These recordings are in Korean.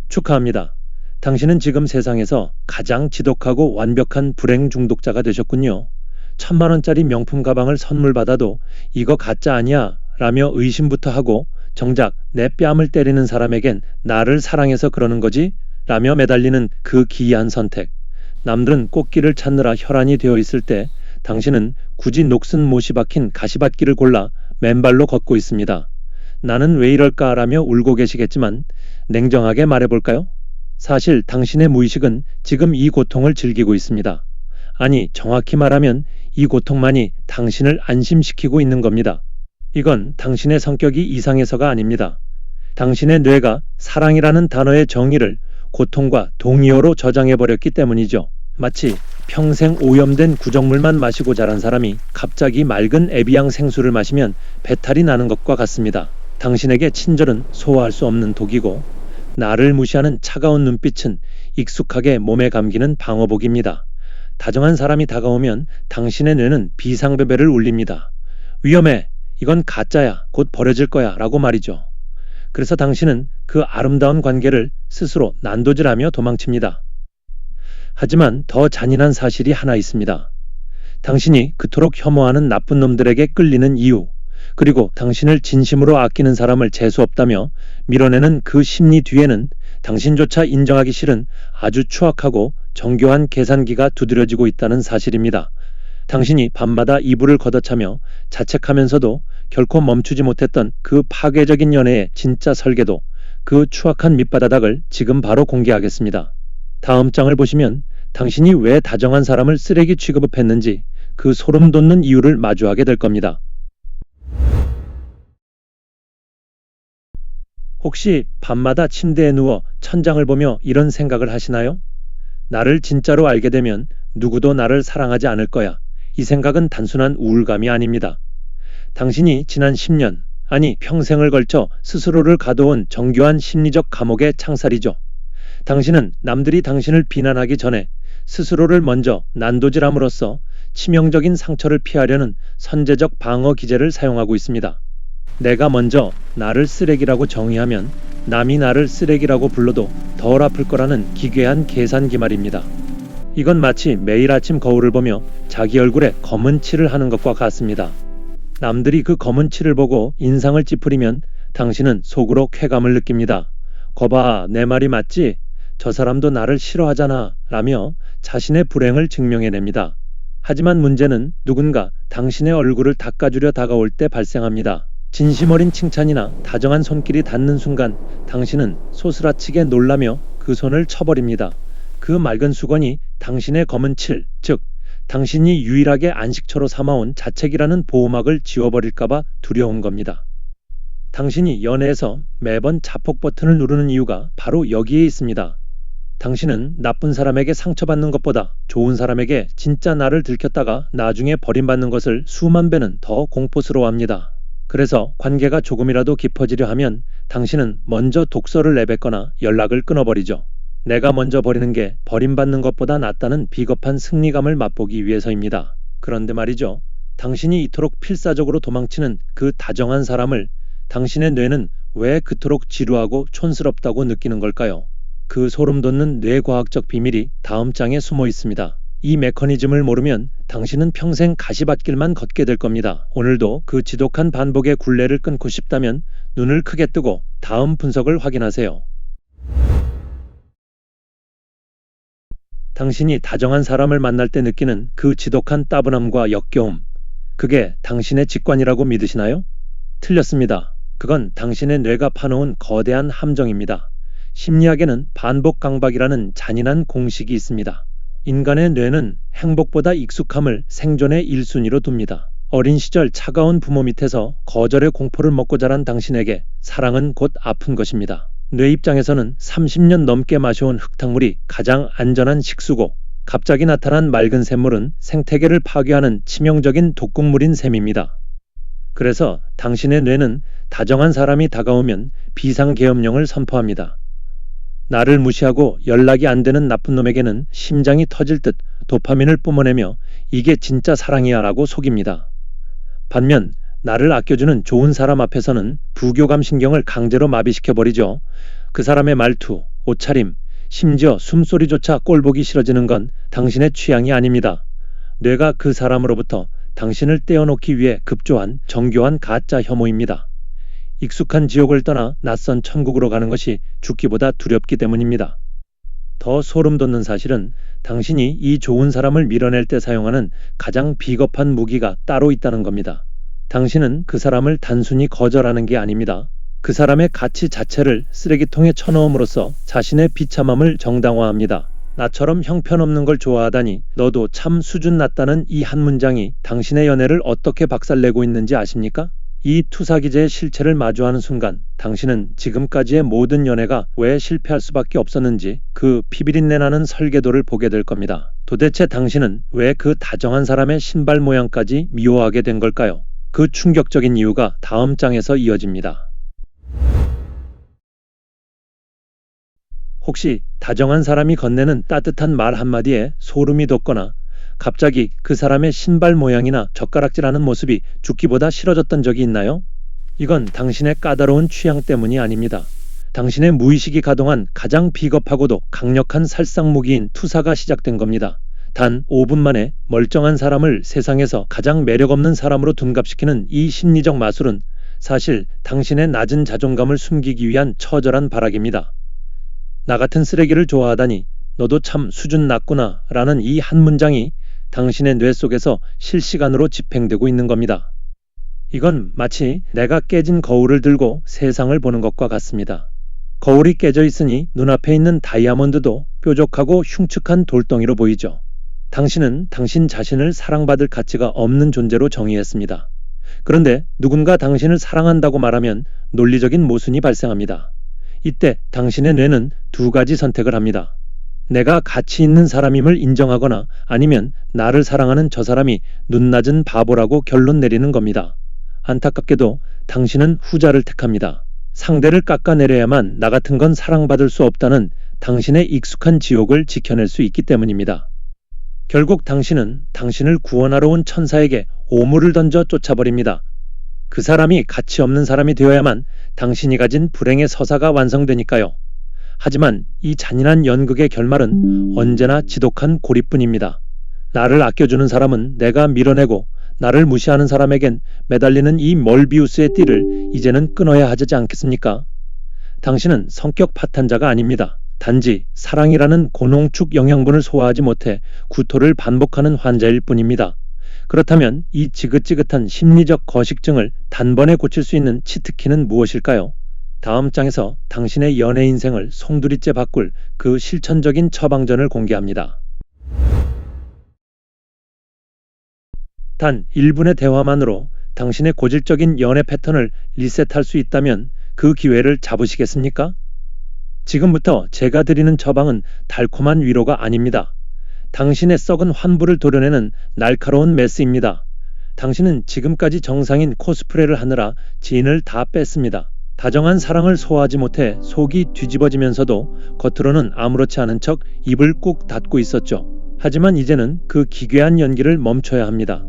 축하합니다. 당신은 지금 세상에서 가장 지독하고 완벽한 불행 중독자가 되셨군요. 1,000만 원짜리 명품 가방을 선물 받아도 이거 가짜 아니야? 라며 의심부터 하고 정작 내 뺨을 때리는 사람에겐 나를 사랑해서 그러는 거지? 라며 매달리는 그 기이한 선택. 남들은 꽃길을 찾느라 혈안이 되어 있을 때 당신은 굳이 녹슨 못이 박힌 가시밭길을 골라 맨발로 걷고 있습니다. 나는 왜 이럴까 라며 울고 계시겠지만 냉정하게 말해볼까요? 사실 당신의 무의식은 지금 이 고통을 즐기고 있습니다. 아니, 정확히 말하면 이 고통만이 당신을 안심시키고 있는 겁니다. 이건 당신의 성격이 이상해서가 아닙니다. 당신의 뇌가 사랑이라는 단어의 정의를 고통과 동의어로 저장해버렸기 때문이죠. 마치 평생 오염된 구정물만 마시고 자란 사람이 갑자기 맑은 에비앙 생수를 마시면 배탈이 나는 것과 같습니다. 당신에게 친절은 소화할 수 없는 독이고 나를 무시하는 차가운 눈빛은 익숙하게 몸에 감기는 방어복입니다. 다정한 사람이 다가오면 당신의 뇌는 비상벨벨을 울립니다. 위험해. 이건 가짜야. 곧 버려질 거야. 라고 말이죠. 그래서 당신은 그 아름다운 관계를 스스로 난도질하며 도망칩니다. 하지만 더 잔인한 사실이 하나 있습니다. 당신이 그토록 혐오하는 나쁜 놈들에게 끌리는 이유, 그리고 당신을 진심으로 아끼는 사람을 재수없다며 밀어내는 그 심리 뒤에는 당신조차 인정하기 싫은 아주 추악하고 정교한 계산기가 두드려지고 있다는 사실입니다. 당신이 밤마다 이불을 걷어차며 자책하면서도 결코 멈추지 못했던 그 파괴적인 연애의 진짜 설계도, 그 추악한 밑바닥을 지금 바로 공개하겠습니다. 다음 장을 보시면 당신이 왜 다정한 사람을 쓰레기 취급했는지 그 소름 돋는 이유를 마주하게 될 겁니다. 혹시 밤마다 침대에 누워 천장을 보며 이런 생각을 하시나요? 나를 진짜로 알게 되면 누구도 나를 사랑하지 않을 거야. 이 생각은 단순한 우울감이 아닙니다. 당신이 지난 10년, 아니 평생을 걸쳐 스스로를 가둬온 정교한 심리적 감옥의 창살이죠. 당신은 남들이 당신을 비난하기 전에 스스로를 먼저 난도질함으로써 치명적인 상처를 피하려는 선제적 방어 기제를 사용하고 있습니다. 내가 먼저 나를 쓰레기라고 정의하면 남이 나를 쓰레기라고 불러도 덜 아플 거라는 기괴한 계산기 말입니다. 이건 마치 매일 아침 거울을 보며 자기 얼굴에 검은 칠을 하는 것과 같습니다. 남들이 그 검은 칠을 보고 인상을 찌푸리면 당신은 속으로 쾌감을 느낍니다. 거봐, 내 말이 맞지? 저 사람도 나를 싫어하잖아 라며 자신의 불행을 증명해냅니다. 하지만 문제는 누군가 당신의 얼굴을 닦아주려 다가올 때 발생합니다. 진심 어린 칭찬이나 다정한 손길이 닿는 순간 당신은 소스라치게 놀라며 그 손을 쳐버립니다. 그 맑은 수건이 당신의 검은 칠, 즉 당신이 유일하게 안식처로 삼아온 자책이라는 보호막을 지워버릴까봐 두려운 겁니다. 당신이 연애에서 매번 자폭 버튼을 누르는 이유가 바로 여기에 있습니다. 당신은 나쁜 사람에게 상처받는 것보다 좋은 사람에게 진짜 나를 들켰다가 나중에 버림받는 것을 수만 배는 더 공포스러워합니다. 그래서 관계가 조금이라도 깊어지려 하면 당신은 먼저 독서를 내뱉거나 연락을 끊어버리죠. 내가 먼저 버리는 게 버림받는 것보다 낫다는 비겁한 승리감을 맛보기 위해서입니다. 그런데 말이죠. 당신이 이토록 필사적으로 도망치는 그 다정한 사람을 당신의 뇌는 왜 그토록 지루하고 촌스럽다고 느끼는 걸까요? 그 소름 돋는 뇌과학적 비밀이 다음 장에 숨어 있습니다. 이 메커니즘을 모르면 당신은 평생 가시밭길만 걷게 될 겁니다. 오늘도 그 지독한 반복의 굴레를 끊고 싶다면 눈을 크게 뜨고 다음 분석을 확인하세요. 당신이 다정한 사람을 만날 때 느끼는 그 지독한 따분함과 역겨움, 그게 당신의 직관이라고 믿으시나요? 틀렸습니다. 그건 당신의 뇌가 파놓은 거대한 함정입니다. 심리학에는 반복 강박이라는 잔인한 공식이 있습니다. 인간의 뇌는 행복보다 익숙함을 생존의 1순위로 둡니다. 어린 시절 차가운 부모 밑에서 거절의 공포를 먹고 자란 당신에게 사랑은 곧 아픈 것입니다. 뇌 입장에서는 30년 넘게 마셔온 흙탕물이 가장 안전한 식수고 갑자기 나타난 맑은 샘물은 생태계를 파괴하는 치명적인 독극물인 셈입니다. 그래서 당신의 뇌는 다정한 사람이 다가오면 비상계엄령을 선포합니다. 나를 무시하고 연락이 안 되는 나쁜 놈에게는 심장이 터질 듯 도파민을 뿜어내며 이게 진짜 사랑이야 라고 속입니다. 반면 나를 아껴주는 좋은 사람 앞에서는 부교감 신경을 강제로 마비시켜버리죠. 그 사람의 말투, 옷차림, 심지어 숨소리조차 꼴보기 싫어지는 건 당신의 취향이 아닙니다. 뇌가 그 사람으로부터 당신을 떼어놓기 위해 급조한 정교한 가짜 혐오입니다. 익숙한 지옥을 떠나 낯선 천국으로 가는 것이 죽기보다 두렵기 때문입니다. 더 소름 돋는 사실은 당신이 이 좋은 사람을 밀어낼 때 사용하는 가장 비겁한 무기가 따로 있다는 겁니다. 당신은 그 사람을 단순히 거절하는 게 아닙니다. 그 사람의 가치 자체를 쓰레기통에 쳐넣음으로써 자신의 비참함을 정당화합니다. 나처럼 형편없는 걸 좋아하다니 너도 참 수준 낮다는 이 한 문장이 당신의 연애를 어떻게 박살내고 있는지 아십니까? 이 투사기제의 실체를 마주하는 순간 당신은 지금까지의 모든 연애가 왜 실패할 수밖에 없었는지 그 피비린내 나는 설계도를 보게 될 겁니다. 도대체 당신은 왜 그 다정한 사람의 신발 모양까지 미워하게 된 걸까요? 그 충격적인 이유가 다음 장에서 이어집니다. 혹시 다정한 사람이 건네는 따뜻한 말 한마디에 소름이 돋거나 갑자기 그 사람의 신발 모양이나 젓가락질하는 모습이 죽기보다 싫어졌던 적이 있나요? 이건 당신의 까다로운 취향 때문이 아닙니다. 당신의 무의식이 가동한 가장 비겁하고도 강력한 살상무기인 투사가 시작된 겁니다. 단 5분 만에 멀쩡한 사람을 세상에서 가장 매력없는 사람으로 둔갑시키는 이 심리적 마술은 사실 당신의 낮은 자존감을 숨기기 위한 처절한 발악입니다. 나 같은 쓰레기를 좋아하다니 너도 참 수준 낮구나 라는 이 한 문장이 당신의 뇌 속에서 실시간으로 집행되고 있는 겁니다. 이건 마치 내가 깨진 거울을 들고 세상을 보는 것과 같습니다. 거울이 깨져 있으니 눈앞에 있는 다이아몬드도 뾰족하고 흉측한 돌덩이로 보이죠. 당신은 당신 자신을 사랑받을 가치가 없는 존재로 정의했습니다. 그런데 누군가 당신을 사랑한다고 말하면 논리적인 모순이 발생합니다. 이때 당신의 뇌는 두 가지 선택을 합니다. 내가 가치 있는 사람임을 인정하거나 아니면 나를 사랑하는 저 사람이 눈 낮은 바보라고 결론 내리는 겁니다. 안타깝게도 당신은 후자를 택합니다. 상대를 깎아내려야만 나 같은 건 사랑받을 수 없다는 당신의 익숙한 지옥을 지켜낼 수 있기 때문입니다. 결국 당신은 당신을 구원하러 온 천사에게 오물을 던져 쫓아버립니다. 그 사람이 가치 없는 사람이 되어야만 당신이 가진 불행의 서사가 완성되니까요. 하지만 이 잔인한 연극의 결말은 언제나 지독한 고립뿐입니다. 나를 아껴주는 사람은 내가 밀어내고 나를 무시하는 사람에겐 매달리는 이 멀비우스의 띠를 이제는 끊어야 하지 않겠습니까? 당신은 성격 파탄자가 아닙니다. 단지 사랑이라는 고농축 영양분을 소화하지 못해 구토를 반복하는 환자일 뿐입니다. 그렇다면 이 지긋지긋한 심리적 거식증을 단번에 고칠 수 있는 치트키는 무엇일까요? 다음 장에서 당신의 연애 인생을 송두리째 바꿀 그 실천적인 처방전을 공개합니다. 단 1분의 대화만으로 당신의 고질적인 연애 패턴을 리셋할 수 있다면 그 기회를 잡으시겠습니까? 지금부터 제가 드리는 처방은 달콤한 위로가 아닙니다. 당신의 썩은 환부를 도려내는 날카로운 메스입니다. 당신은 지금까지 정상인 코스프레를 하느라 진을 다 뺐습니다. 다정한 사랑을 소화하지 못해 속이 뒤집어지면서도 겉으로는 아무렇지 않은 척 입을 꾹 닫고 있었죠. 하지만 이제는 그 기괴한 연기를 멈춰야 합니다.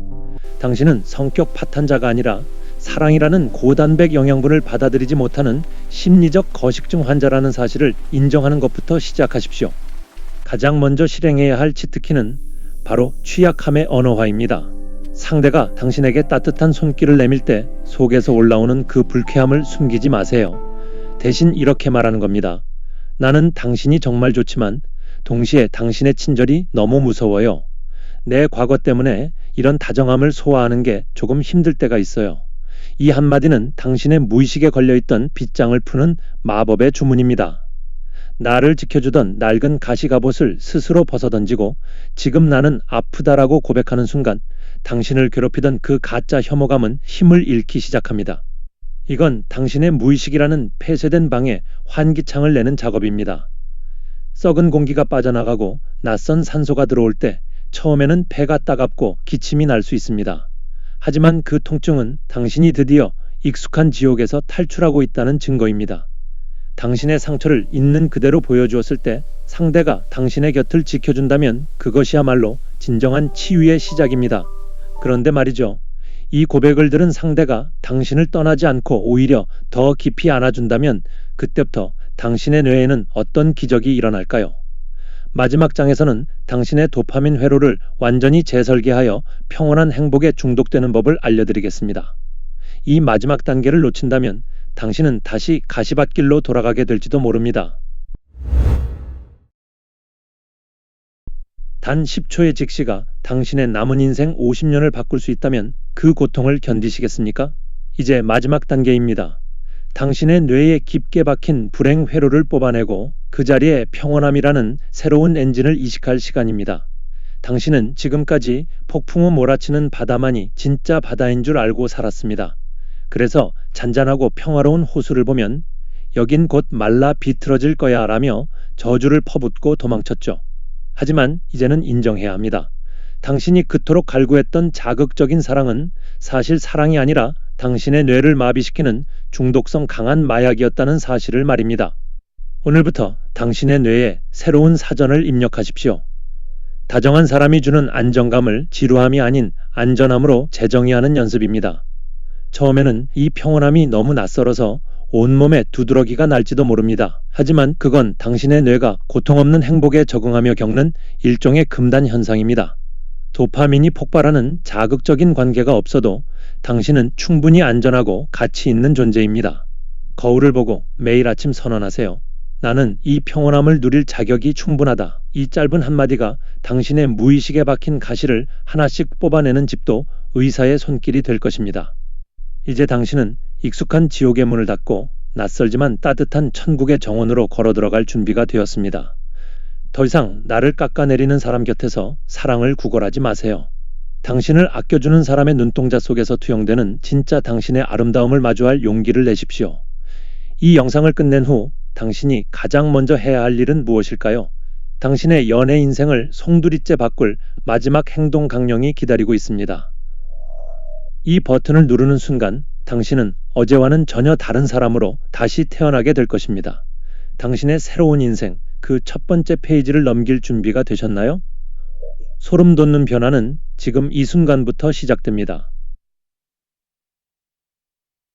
당신은 성격 파탄자가 아니라 사랑이라는 고단백 영양분을 받아들이지 못하는 심리적 거식증 환자라는 사실을 인정하는 것부터 시작하십시오. 가장 먼저 실행해야 할 치트키는 바로 취약함의 언어화입니다. 상대가 당신에게 따뜻한 손길을 내밀 때 속에서 올라오는 그 불쾌함을 숨기지 마세요. 대신 이렇게 말하는 겁니다. 나는 당신이 정말 좋지만 동시에 당신의 친절이 너무 무서워요. 내 과거 때문에 이런 다정함을 소화하는 게 조금 힘들 때가 있어요. 이 한마디는 당신의 무의식에 걸려있던 빗장을 푸는 마법의 주문입니다. 나를 지켜주던 낡은 가시갑옷을 스스로 벗어던지고 지금 나는 아프다라고 고백하는 순간 당신을 괴롭히던 그 가짜 혐오감은 힘을 잃기 시작합니다. 이건 당신의 무의식이라는 폐쇄된 방에 환기창을 내는 작업입니다. 썩은 공기가 빠져나가고 낯선 산소가 들어올 때 처음에는 배가 따갑고 기침이 날 수 있습니다. 하지만 그 통증은 당신이 드디어 익숙한 지옥에서 탈출하고 있다는 증거입니다. 당신의 상처를 있는 그대로 보여주었을 때 상대가 당신의 곁을 지켜준다면 그것이야말로 진정한 치유의 시작입니다. 그런데 말이죠. 이 고백을 들은 상대가 당신을 떠나지 않고 오히려 더 깊이 안아준다면 그때부터 당신의 뇌에는 어떤 기적이 일어날까요? 마지막 장에서는 당신의 도파민 회로를 완전히 재설계하여 평온한 행복에 중독되는 법을 알려드리겠습니다. 이 마지막 단계를 놓친다면 당신은 다시 가시밭길로 돌아가게 될지도 모릅니다. 단 10초의 직시가 당신의 남은 인생 50년을 바꿀 수 있다면 그 고통을 견디시겠습니까? 이제 마지막 단계입니다. 당신의 뇌에 깊게 박힌 불행 회로를 뽑아내고 그 자리에 평온함이라는 새로운 엔진을 이식할 시간입니다. 당신은 지금까지 폭풍우 몰아치는 바다만이 진짜 바다인 줄 알고 살았습니다. 그래서 잔잔하고 평화로운 호수를 보면 여긴 곧 말라 비틀어질 거야 라며 저주를 퍼붓고 도망쳤죠. 하지만 이제는 인정해야 합니다. 당신이 그토록 갈구했던 자극적인 사랑은 사실 사랑이 아니라 당신의 뇌를 마비시키는 중독성 강한 마약이었다는 사실을 말입니다. 오늘부터 당신의 뇌에 새로운 사전을 입력하십시오. 다정한 사람이 주는 안정감을 지루함이 아닌 안전함으로 재정의하는 연습입니다. 처음에는 이 평온함이 너무 낯설어서 온몸에 두드러기가 날지도 모릅니다. 하지만 그건 당신의 뇌가 고통 없는 행복에 적응하며 겪는 일종의 금단 현상입니다. 도파민이 폭발하는 자극적인 관계가 없어도 당신은 충분히 안전하고 가치 있는 존재입니다. 거울을 보고 매일 아침 선언하세요. 나는 이 평온함을 누릴 자격이 충분하다. 이 짧은 한마디가 당신의 무의식에 박힌 가시를 하나씩 뽑아내는 집도 의사의 손길이 될 것입니다. 이제 당신은 익숙한 지옥의 문을 닫고 낯설지만 따뜻한 천국의 정원으로 걸어 들어갈 준비가 되었습니다. 더 이상 나를 깎아내리는 사람 곁에서 사랑을 구걸하지 마세요. 당신을 아껴주는 사람의 눈동자 속에서 투영되는 진짜 당신의 아름다움을 마주할 용기를 내십시오. 이 영상을 끝낸 후 당신이 가장 먼저 해야 할 일은 무엇일까요? 당신의 연애 인생을 송두리째 바꿀 마지막 행동 강령이 기다리고 있습니다. 이 버튼을 누르는 순간 당신은 어제와는 전혀 다른 사람으로 다시 태어나게 될 것입니다. 당신의 새로운 인생, 그 첫 번째 페이지를 넘길 준비가 되셨나요? 소름 돋는 변화는 지금 이 순간부터 시작됩니다.